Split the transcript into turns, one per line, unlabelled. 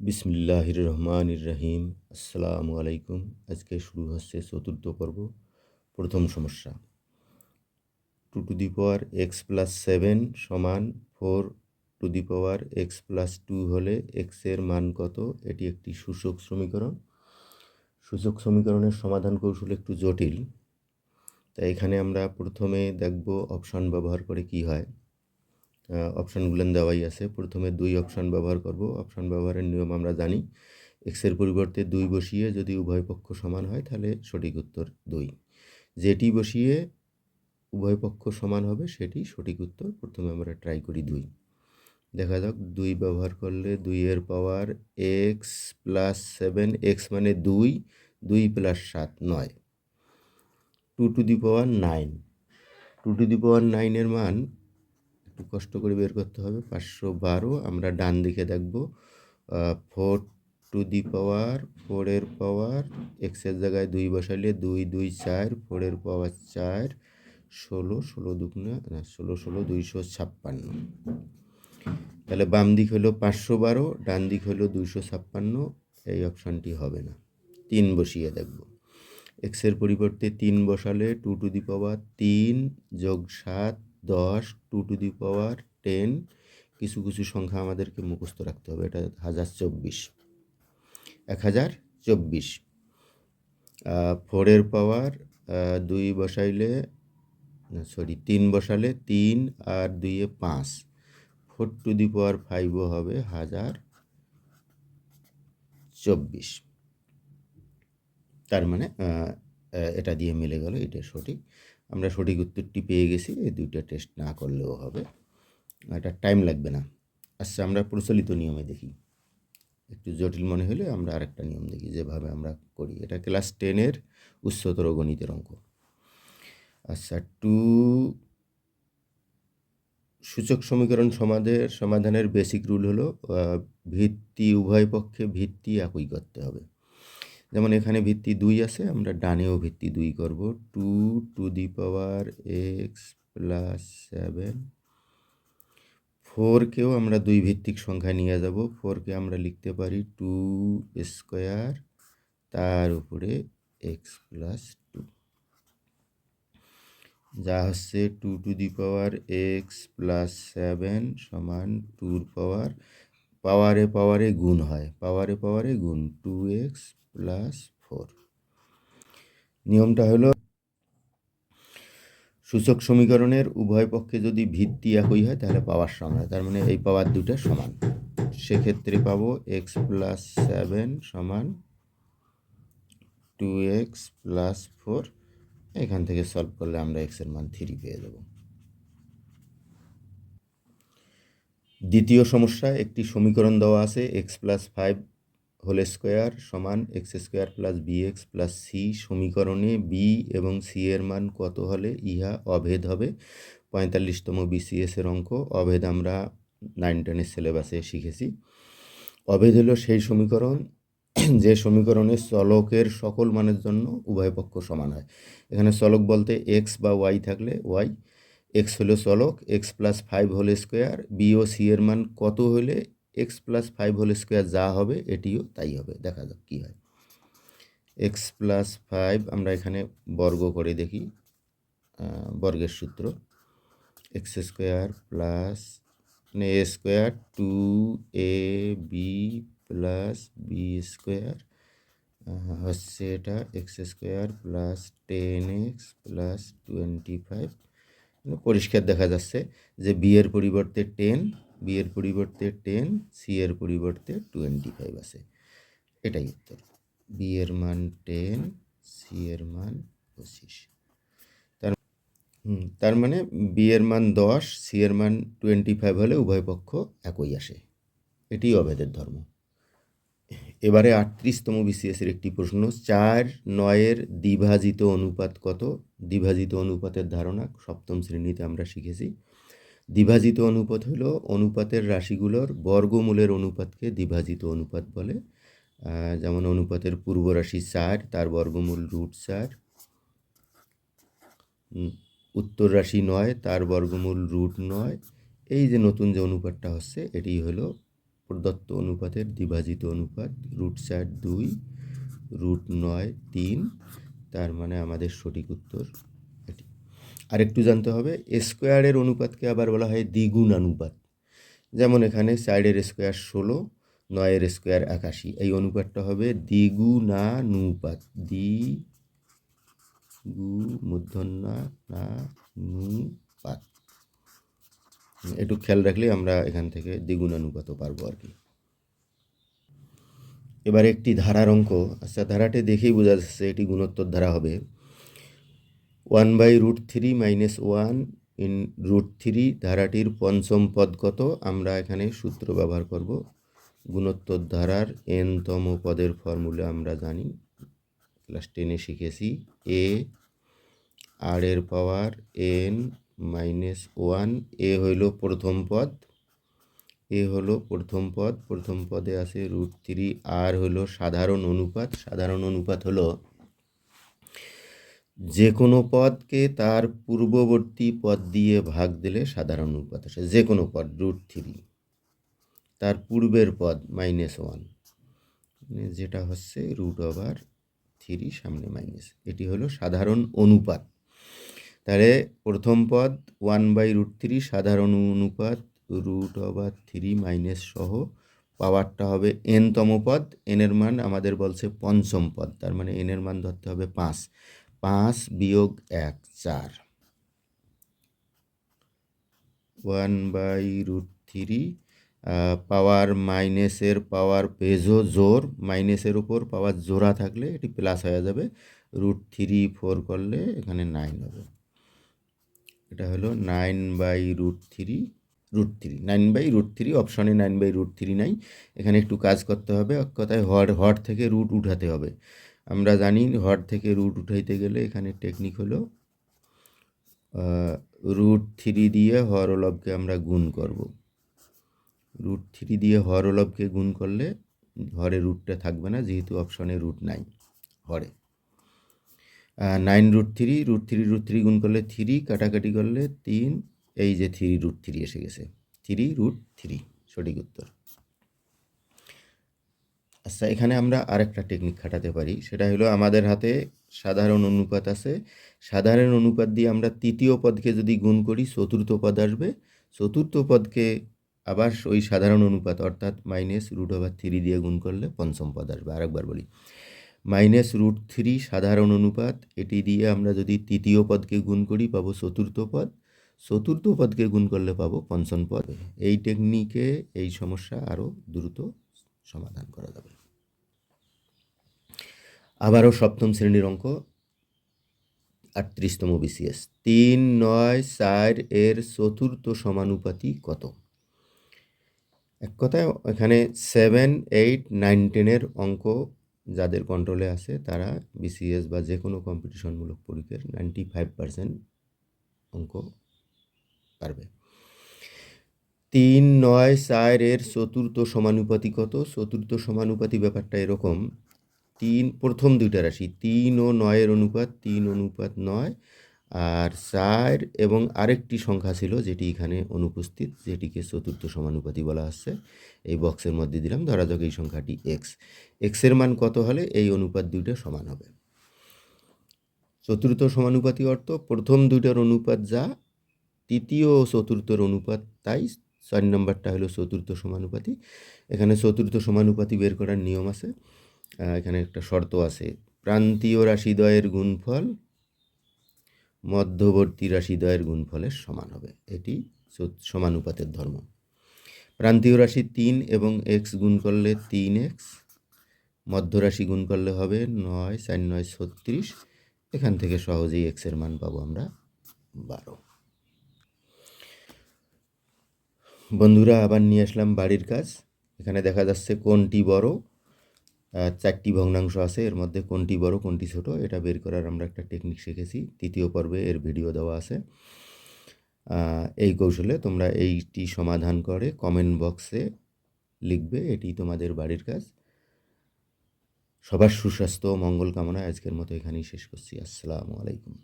বিসমিল্লাহির রহমানির রহিম। আসসালামু আলাইকুম। আজকে শুরু হচ্ছে চতুর্থ পর্ব। প্রথম সমস্যা, 2 to the power x+7 সমান 4 to the power x+2 হলে x এর মান কত? এটি একটি সূচক সমীকরণ। সূচক সমীকরণের সমাধান কৌশল একটু জটিল, তাই এখানে আমরা প্রথমে দেখব অপশান ব্যবহার করে কি হয়। অপশানগুলো দেওয়াই আছে। প্রথমে 2 অপশান ব্যবহার করব। অপশান ব্যবহারের নিয়ম আমরা জানি। এক্সের পরিবর্তে 2 বসিয়ে যদি উভয় পক্ষ সমান হয় তাহলে সঠিক উত্তর 2। যেটি বসিয়ে উভয় পক্ষ সমান হবে সেটি সঠিক উত্তর। প্রথমে আমরা ট্রাই করি 2। দেখা যাক 2 ব্যবহার করলে 2 এর পাওয়ার x+7, x মানে 2, 2 + 7 9, 2 to the power 9। 2 to the power 9 এর মান একটু কষ্ট করে বের করতে হবে, 512। আমরা ডান দিকে দেখব 4 to the power, 4 এর পাওয়ার এক্সের জায়গায় 2 বসাইলে 2 2 4, 4 এর পাওয়ার 4, 16 16 দুগুণে 16 16 256। তাহলে বাম দিক হলো 512, ডান দিক হলো 256। এই অপশানটি হবে না। 3 বসিয়ে দেখব। এক্সের পরিবর্তে 3 বসালে 2 to the power 3 + 7 10, 2 to the power 10। কিছু কিছু সংখ্যা আমাদেরকে মুখস্থ রাখতে হবে। এটা 1024, 1024। 4 এর পাওয়ার 2 বসাইলে 3 বসালে 3 আর 2 এ 5, 4 to the power 5ও হবে 1024। তার মানে এটা দিয়ে মিলে গেল, এটা সঠিক। আমরা সঠিক উত্তরটি পেয়ে গেছি। এই দুইটা টেস্ট না করলেও হবে, এটা টাইম লাগবে না। আচ্ছা, আমরা প্রচলিত নিয়মে দেখি। একটু জটিল মনে হলে আমরা আরেকটা নিয়ম দেখি, যেভাবে আমরা করি। এটা ক্লাস 10-এর উচ্চতর গণিতের অঙ্ক। আচ্ছা, সূচক সমীকরণ সমাধানের বেসিক রুল হলো ভিত্তি উভয় পক্ষে ভিত্তি একই করতে হবে। যেমন এখানে ভিত্তি 2 আছে, আমরা ডানেও ভিত্তি 2 করব। 2 to the power x+7। 4কেও আমরা 2 ভিত্তিক সংখ্যা নিয়ে যাব। 4কে আমরা লিখতে পারি 2 স্কোয়ার, তার উপরে x+2, যা হচ্ছে 2 to the power x+7 সমান 2 পাওয়ারে গুণ হয়, পাওয়ারে গুণ 2x+4। নিয়মটা হলো সূচক সমীকরণের উভয় পক্ষে যদি ভিত্তি একই হয় তাহলে পাওয়ার সমান হয়। তার মানে এই পাওয়ার দুটো সমান। সেক্ষেত্রে পাবো x+7 সমান 2x+4। এখান থেকে সলভ করলে আমরা x এর মান 3 পেয়ে যাব। দ্বিতীয় সমস্যা, একটি সমীকরণ দেওয়া আছে x+5 হোল স্কোয়ার সমান x² + bx + c। সমীকরণে b এবং c এর মান কত হলে ইহা অভেদ হবে? 45তম BCS এর অঙ্ক। অভেদ আমরা 9-10 সিলেবাসে শিখেছি। অভেদ হলো সেই সমীকরণ যে সমীকরণে চলকের সকল মানের জন্য উভয় পক্ষ সমান হয়। এখানে চলক বলতে x বা y থাকলে y, x হলো চলক, x+5 হোল স্কোয়ার, b ও c এর মান কত হলে x+5 হোল স্কোয়ার যা হবে এটিও তাই হবে। দেখা যাক কী হয়। x+5 আমরা এখানে বর্গ করে দেখি। বর্গের সূত্র x² প্লাস মানে a square 2ab plus B square হচ্ছে এটা x² প্লাস 10x প্লাস 25। পরিষ্কার দেখা যাচ্ছে যে বি এর পরিবর্তে 10, বি এর পরিবর্তে 10, সি এর পরিবর্তে 25 আছে। এটাই উত্তর। বি এর মান 10, সি এর মান 25। তার মানে বি এর মান 10, সি এর মান 25 হলে উভয় পক্ষ একই আসে। এটি অভেদের ধর্ম। এবারে 38তম BCS-এর একটি প্রশ্ন, 4-9 দ্বিভাজিত অনুপাত কত? দ্বিভাজিত অনুপাতের ধারণা সপ্তম শ্রেণীতে আমরা শিখেছি। দ্বিভাজিত অনুপাত হলো অনুপাতের রাশিগুলোর বর্গমূলের অনুপাতকে দ্বিভাজিত অনুপাত বলে। যেমন অনুপাতের পূর্ব রাশি 4, তার বর্গমূল √4। উত্তর রাশি 9, তার বর্গমূল √9। এই যে নতুন যে অনুপাতটা হচ্ছে এটি হলো প্রদত্ত অনুপাতের দ্বিভাজিত অনুপাত √4 2 √9 3, তার মানে আমাদের সঠিক উত্তর এটি। আরেকটু জানতে হবে, স্কোয়ারের অনুপাতকে আবার বলা হয় দ্বিগুণ অনুপাত। যেমন এখানে 4-এর স্কোয়ার 16, 9-এর স্কোয়ার 81, এই অনুপাতটা হবে দ্বিগুণানুপাত, দ্বিগুণানুপাত। একটু খেয়াল রাখলে আমরা এখান থেকে দ্বিগুণানুপাতও পারবো আর কি। এবার একটি ধারার অঙ্ক। আচ্ছা, ধারাটি দেখেই বোঝা যাচ্ছে এটি গুণোত্তর ধারা হবে। 1/√3 - 1 ইন √3, ধারাটির পঞ্চম পদ কত? আমরা এখানে সূত্র ব্যবহার করব। গুণোত্তর ধারার n-তম পদের ফর্মুলা আমরা জানি, ক্লাস 10-এ শিখেছি। a r-এর পাওয়ার n - 1, এ হইল প্রথম পদ, প্রথম পদে আছে √3, আর হলো সাধারণ অনুপাত। সাধারণ অনুপাত হলো যে কোনো পদকে তার পূর্ববর্তী পদ দিয়ে ভাগ দিলে সাধারণ অনুপাত আসে। যে কোনো পদ √3, তার পূর্বের পদ -1, যেটা হচ্ছে √3 সামনে মাইনাস, এটি হলো সাধারণ অনুপাত। তাহলে প্রথম পদ 1/√3 সাধারণ অনুপাত √3 মাইনাস সহ পাওয়ারটা হবে n-তম পদ। n-এর মান আমাদের বলছে পঞ্চম পদ, তার মানে n-এর মান ধরতে হবে 5, 5 - 1 4, 1/√3 পাওয়ার মাইনাসের পাওয়ার পেজও জোর, মাইনাসের উপর পাওয়ার জোড়া থাকলে এটি প্লাস হয়ে যাবে। √3 4 করলে এখানে 9 হবে। এটা হলো 9/√3, 9/√3, অপশনে 9/√3 নাই, এখানে একটু কাজ করতে হবে। কথায় হর থেকে রুট উঠাতে হবে। আমরা জানি হর থেকে রুট উঠাইতে গেলে এখানে টেকনিক হলো √3 দিয়ে হর ও লবকে আমরা গুণ করব। √3 দিয়ে হর ও লবকে গুণ করলে হরে রুটটা থাকবে না, যেহেতু অপশনে রুট নাই হরে। 9√3, √3 গুণ করলে 3, কাটাকাটি করলে 3, এই যে 3√3 এসে গেছে, 3√3 সঠিক উত্তর। আচ্ছা, এখানে আমরা আরেকটা টেকনিক খাটাতে পারি, সেটা হলো আমাদের হাতে সাধারণ অনুপাত আছে। সাধারণ অনুপাত দিয়ে আমরা তৃতীয় পদকে যদি গুণ করি চতুর্থ পদ আসবে। চতুর্থ পদকে আবার ওই সাধারণ অনুপাত অর্থাৎ -√3 দিয়ে গুণ করলে পঞ্চম পদ আসবে। আরেকবার বলি, -√3 সাধারণ অনুপাত, এটি দিয়ে আমরা যদি তৃতীয় পদকে গুণ করি পাবো চতুর্থ পদ, চতুর্থ পদকে গুণ করলে পাবো পঞ্চম পদ। এই টেকনিকে এই সমস্যা আরও দ্রুত সমাধান করা যাবে। আবারও সপ্তম শ্রেণীর অঙ্ক, 38তম BCS। 3 9 4 এর চতুর্থ সমানুপাতি কত? এক কথায় এখানে 7 8 9 10-এর অঙ্ক যাদের কন্ট্রোলে আছে তারা BCS বা যে কোনো কম্পিটিশনমূলক পরীক্ষার 95% অঙ্ক পারবে। 3 9 4 এর চতুর্থ সমানুপাতি কত? চতুর্থ সমানুপাতি ব্যাপারটা এরকম, 3 প্রথম দুইটা রাশি 3 ও 9-এর অনুপাত 3:9, আর 4 এবং আরেকটি সংখ্যা ছিল যেটি এখানে অনুপস্থিত, যেটিকে চতুর্থ সমানুপাতি বলা হচ্ছে। এই বক্সের মধ্যে দিলাম, ধরা যাক এই সংখ্যাটি এক্সের মান কত হলে এই অনুপাত দুইটা সমান হবে। চতুর্থ সমানুপাতি অর্থ প্রথম দুইটার অনুপাত যা, তৃতীয় ও চতুর্থর অনুপাত তাই। 4 নম্বরটা হলো চতুর্থ সমানুপাতি। এখানে চতুর্থ সমানুপাতি বের করার নিয়ম আছে, এখানে একটা শর্ত আছে, প্রান্তীয় রাশিদ্বয়ের গুণফল মধ্যবর্তী রাশিদ্বয়ের গুণফলের সমান হবে। এটি সমানুপাতের ধর্ম। প্রান্তীয় রাশি 3 এবং x গুণ করলে 3x, মধ্যরাশি গুণ করলে হবে 9 4 9 36, এখান থেকে সহজেই এক্সের মান পাবো আমরা 12। বন্ধুরা, আবার নিয়ে আসলাম বাড়ির কাজ। এখানে দেখা যাচ্ছে কোনটি বড়, 4টি ভগ্নাংশ আছে, এর মধ্যে কোনটি বড় কোনটি ছোট এটা বের করার আমরা একটা টেকনিক শিখেছি, তৃতীয় পর্বে এর ভিডিও দেওয়া আছে। এই কৌশলে তোমরা এইটি সমাধান করে কমেন্ট বক্সে লিখবে, এটি তোমাদের বাড়ির কাজ। সবার সুস্বাস্থ্য ও মঙ্গল কামনায় আজকের মতো এখানেই শেষ করছি। আসসালামু আলাইকুম।